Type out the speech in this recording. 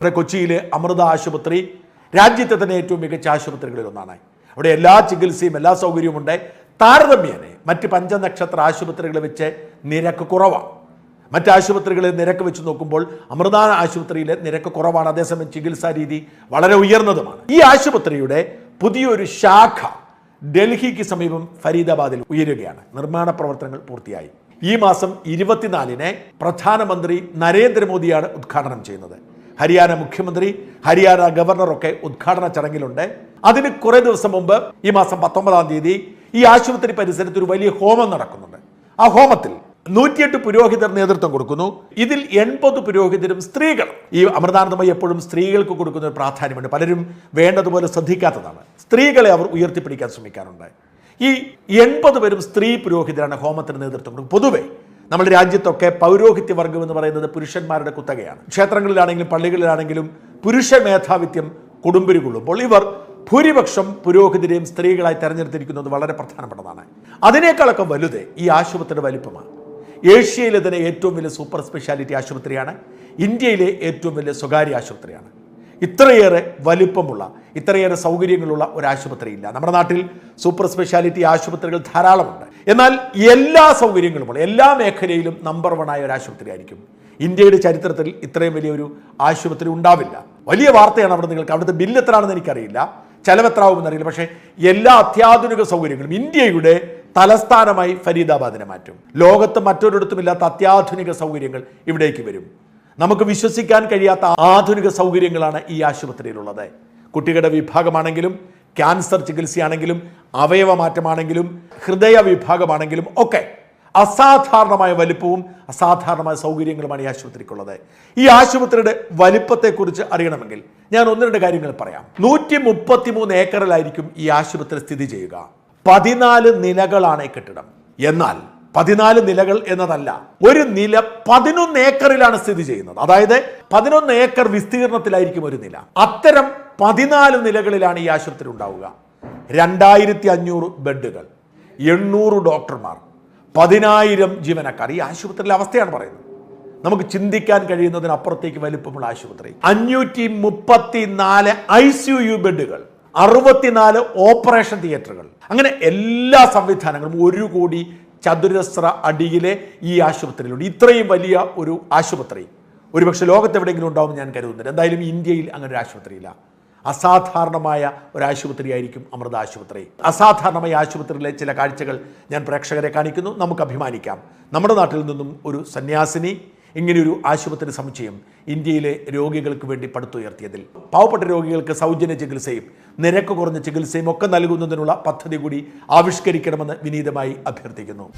ഇവിടെ കൊച്ചിയിലെ അമൃത ആശുപത്രി രാജ്യത്തെ തന്നെ ഏറ്റവും മികച്ച ആശുപത്രികളിൽ ഒന്നാണ്. അവിടെ എല്ലാ ചികിത്സയും എല്ലാ സൗകര്യവും ഉണ്ട്. താരതമ്യേന മറ്റ് പഞ്ചനക്ഷത്ര ആശുപത്രികളെ വെച്ച് നിരക്ക് കുറവാണ്. മറ്റ് ആശുപത്രികളിൽ നിരക്ക് വെച്ച് നോക്കുമ്പോൾ അമൃത ആശുപത്രിയിലെ നിരക്ക് കുറവാണ്. അതേസമയം ചികിത്സാ രീതി വളരെ ഉയർന്നതുമാണ്. ഈ ആശുപത്രിയുടെ പുതിയൊരു ശാഖ ഡൽഹിക്ക് സമീപം ഫരീദാബാദിൽ ഉയരുകയാണ്. നിർമ്മാണ പ്രവർത്തനങ്ങൾ പൂർത്തിയായി. ഈ മാസം 24-ന് പ്രധാനമന്ത്രി നരേന്ദ്രമോദിയാണ് ഉദ്ഘാടനം ചെയ്യുന്നത്. ഹരിയാന മുഖ്യമന്ത്രി, ഹരിയാന ഗവർണറൊക്കെ ഉദ്ഘാടന ചടങ്ങിലുണ്ട്. അതിന് കുറേ ദിവസം മുമ്പ് ഈ മാസം 19-ാം തീയതി ഈ ആശുപത്രി പരിസരത്ത് ഒരു വലിയ ഹോമം നടക്കുന്നുണ്ട്. ആ ഹോമത്തിൽ 108 പുരോഹിതർ നേതൃത്വം കൊടുക്കുന്നു. ഇതിൽ 80 പുരോഹിതരും സ്ത്രീകൾ. ഈ അമൃതാനന്ദമയി എപ്പോഴും സ്ത്രീകൾക്ക് കൊടുക്കുന്ന ഒരു പ്രാധാന്യമുണ്ട്. പലരും വേണ്ടതുപോലെ ശ്രദ്ധിക്കാത്തതാണ്. സ്ത്രീകളെ അവർ ഉയർത്തിപ്പിടിക്കാൻ ശ്രമിക്കാറുണ്ട്. ഈ 80 പേരും സ്ത്രീ പുരോഹിതരാണ് ഹോമത്തിന് നേതൃത്വം കൊടുക്കുന്നത്. പൊതുവെ നമ്മുടെ രാജ്യത്തൊക്കെ പൗരോഹിത്യ വർഗം എന്ന് പറയുന്നത് പുരുഷന്മാരുടെ കുത്തകയാണ്. ക്ഷേത്രങ്ങളിലാണെങ്കിലും പള്ളികളിലാണെങ്കിലും പുരുഷ മേധാവിത്യം കൊടുമ്പിരി കൊള്ളുമ്പോൾ ഇവർ ഭൂരിപക്ഷം പുരോഹിതരെയും സ്ത്രീകളായി തെരഞ്ഞെടുത്തിരിക്കുന്നത് വളരെ പ്രധാനപ്പെട്ടതാണ്. അതിനേക്കാളൊക്കെ വലുത് ഈ ആശുപത്രിയുടെ വലിപ്പമാണ്. ഏഷ്യയിലെ തന്നെ ഏറ്റവും വലിയ സൂപ്പർ സ്പെഷ്യാലിറ്റി ആശുപത്രിയാണ്. ഇന്ത്യയിലെ ഏറ്റവും വലിയ സ്വകാര്യ ആശുപത്രിയാണ്. ഇത്രയേറെ വലിപ്പമുള്ള, ഇത്രയേറെ സൗകര്യങ്ങളുള്ള ഒരു ആശുപത്രിയില്ല. നമ്മുടെ നാട്ടിൽ സൂപ്പർ സ്പെഷ്യാലിറ്റി ആശുപത്രികൾ ധാരാളമുണ്ട്. എന്നാൽ എല്ലാ സൗകര്യങ്ങളുമുള്ള, എല്ലാ മേഖലയിലും നമ്പർ 1 ആയ ഒരു ആശുപത്രി ആയിരിക്കും. ഇന്ത്യയുടെ ചരിത്രത്തിൽ ഇത്രയും വലിയൊരു ആശുപത്രി ഉണ്ടാവില്ല. വലിയ വാർത്തയാണ് അവിടെ നിങ്ങൾക്ക്. അവിടുത്തെ ബില്ല് എത്രയാണെന്ന് എനിക്കറിയില്ല, ചെലവെത്രാവുമെന്ന് അറിയില്ല. പക്ഷേ എല്ലാ അത്യാധുനിക സൗകര്യങ്ങളും ഇന്ത്യയുടെ തലസ്ഥാനമായി ഫരീദാബാദിനെ മാറ്റും. ലോകത്ത് മറ്റൊരിടത്തുമില്ലാത്ത അത്യാധുനിക സൗകര്യങ്ങൾ ഇവിടേക്ക് വരും. നമുക്ക് വിശ്വസിക്കാൻ കഴിയാത്ത ആധുനിക സൗകര്യങ്ങളാണ് ഈ ആശുപത്രിയിലുള്ളത്. കുട്ടികളുടെ വിഭാഗമാണെങ്കിലും, ക്യാൻസർ ചികിത്സയാണെങ്കിലും, അവയവമാറ്റമാണെങ്കിലും, ഹൃദയ വിഭാഗമാണെങ്കിലും ഒക്കെ അസാധാരണമായ വലിപ്പവും അസാധാരണമായ സൗകര്യങ്ങളുമാണ് ഈ ആശുപത്രിക്കുള്ളത്. ഈ ആശുപത്രിയുടെ വലിപ്പത്തെക്കുറിച്ച് അറിയണമെങ്കിൽ ഞാൻ 1-2 കാര്യങ്ങൾ പറയാം. 133 ഏക്കറിലായിരിക്കും ഈ ആശുപത്രി സ്ഥിതി ചെയ്യുക. 14 നിലകളാണ് ഈ കെട്ടിടം. എന്നാൽ 14 നിലകൾ എന്നതല്ല, ഒരു നില 11 ഏക്കറിലാണ് സ്ഥിതി ചെയ്യുന്നത്. അതായത് 11 ഏക്കർ വിസ്തീർണത്തിലായിരിക്കും ഒരു നില. അത്തരം 14 നിലകളിലാണ് ഈ ആശുപത്രി ഉണ്ടാവുക. 2500 ബെഡുകൾ, 800 ഡോക്ടർമാർ, 10,000 ജീവനക്കാർ. ഈ ആശുപത്രിയിലെ അവസ്ഥയാണ് പറയുന്നത്. നമുക്ക് ചിന്തിക്കാൻ കഴിയുന്നതിനപ്പുറത്തേക്ക് വലിപ്പമുള്ള ആശുപത്രി. 534 ICU ബെഡുകൾ, 64 ഓപ്പറേഷൻ തിയേറ്ററുകൾ, അങ്ങനെ എല്ലാ സംവിധാനങ്ങളും 1 കോടി ചതുരശ്ര അടിയിലെ ഈ ആശുപത്രിയിലുണ്ട്. ഇത്രയും വലിയ ഒരു ആശുപത്രി ഒരുപക്ഷെ ലോകത്തെവിടെയെങ്കിലും ഉണ്ടാവും ഞാൻ കരുതുന്നുണ്ട്. എന്തായാലും ഇന്ത്യയിൽ അങ്ങനെ ഒരു ആശുപത്രിയില്ല. അസാധാരണമായ ഒരു ആശുപത്രിയായിരിക്കും അമൃത ആശുപത്രി. അസാധാരണമായ ആശുപത്രിയിലെ ചില കാഴ്ചകൾ ഞാൻ പ്രേക്ഷകരെ കാണിക്കുന്നു. നമുക്ക് അഭിമാനിക്കാം. നമ്മുടെ നാട്ടിൽ നിന്നും ഒരു സന്യാസിനി ഇങ്ങനെയൊരു ആശുപത്രി സമുച്ചയം ഇന്ത്യയിലെ രോഗികൾക്ക് വേണ്ടി പടുത്തുയർത്തിയതിൽ, പാവപ്പെട്ട രോഗികൾക്ക് സൗജന്യ ചികിത്സയും നിരക്ക് കുറഞ്ഞ ചികിത്സയും ഒക്കെ നൽകുന്നതിനുള്ള പദ്ധതി കൂടി ആവിഷ്കരിക്കണമെന്ന് വിനീതമായി അഭ്യർത്ഥിക്കുന്നു.